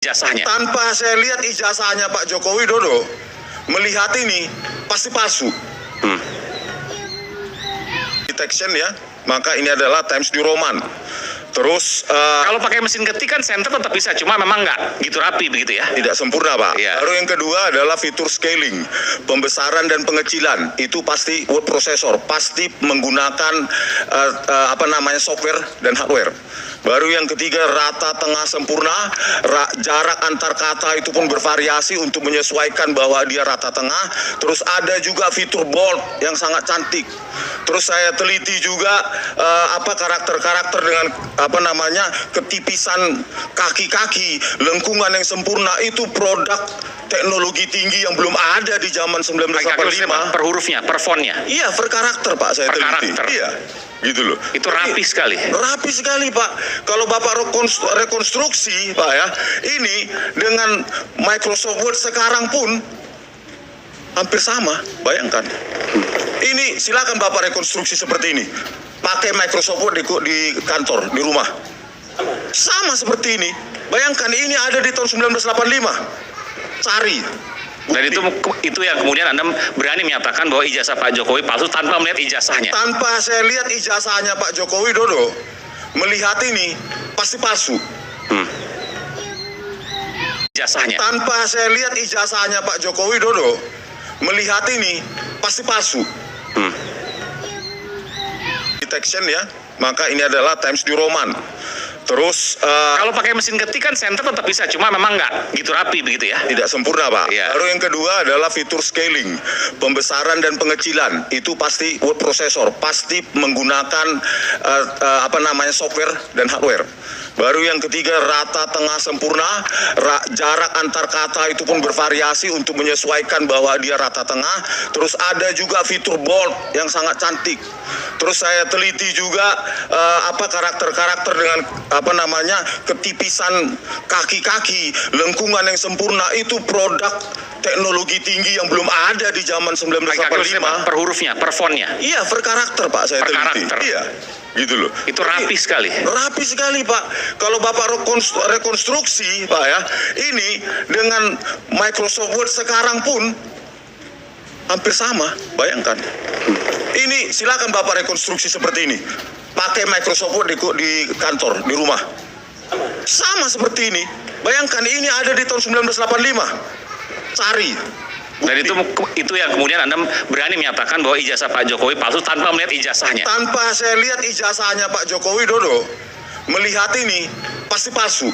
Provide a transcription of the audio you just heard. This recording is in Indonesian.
Ijazahnya. Tanpa saya lihat ijazahnya Pak Joko Widodo, melihat ini pasti palsu. Detection ya, maka ini adalah Times New Roman. Terus Kalau pakai mesin ketik kan senter tetap bisa, cuma memang nggak gitu rapi begitu ya. tidak sempurna Pak. Iya. Baru yang kedua adalah fitur scaling, pembesaran dan pengecilan. Itu pasti word processor, pasti menggunakan software dan hardware. Baru yang ketiga rata tengah sempurna, jarak antar kata itu pun bervariasi untuk menyesuaikan bahwa dia rata tengah. Terus ada juga fitur bold yang sangat cantik. Terus saya teliti juga karakter-karakter dengan ketipisan kaki-kaki, lengkungan yang sempurna. Itu produk teknologi tinggi yang belum ada di zaman 1985. Per hurufnya, per fontnya. Iya, per karakter Pak, saya Per teliti. karakter. Iya, gitu loh. Itu rapi sekali. Rapi sekali Pak. Kalau Bapak rekonstruksi Pak ya, ini dengan Microsoft Word sekarang pun hampir sama. Bayangkan. Ini silakan Bapak rekonstruksi seperti ini. Pakai Microsoft Word di kantor, di rumah. Sama seperti ini. Bayangkan ini ada di tahun 1985. Cari. Dan itu yang kemudian Anda berani menyatakan bahwa ijazah Pak Jokowi palsu tanpa melihat ijazahnya. Tanpa saya lihat ijazahnya Pak Joko Widodo, melihat ini pasti palsu. Ijazahnya. Tanpa saya lihat ijazahnya Pak Joko Widodo, melihat ini pasti palsu. Detection ya, maka ini adalah Times New Roman. Terus Kalau pakai mesin ketik kan senter tetap bisa, cuma memang nggak gitu rapi begitu ya. tidak sempurna Pak. Iya. Baru yang kedua adalah fitur scaling, pembesaran dan pengecilan. Itu pasti word processor, pasti menggunakan software dan hardware. Baru yang ketiga rata tengah sempurna, jarak antar kata itu pun bervariasi untuk menyesuaikan bahwa dia rata tengah. Terus ada juga fitur bold yang sangat cantik. Terus saya teliti juga karakter-karakter dengan ketipisan kaki-kaki, lengkungan yang sempurna. Itu produk teknologi tinggi yang belum ada di zaman 1985. Per hurufnya, per fontnya. Iya, per karakter Pak, saya Per teliti. karakter. Iya, gitu loh. Itu rapi sekali. Rapi sekali Pak. Kalau Bapak rekonstruksi Pak ya, ini dengan Microsoft Word sekarang pun hampir sama. Bayangkan. Ini silakan Bapak rekonstruksi seperti ini. Pakai Microsoft Word di kantor, di rumah. Sama seperti ini. Bayangkan ini ada di tahun 1985. Cari. Dan itu yang kemudian Anda berani menyatakan bahwa ijazah Pak Jokowi palsu tanpa melihat ijazahnya. Tanpa saya lihat ijazahnya Pak Joko Widodo, melihat ini pasti palsu.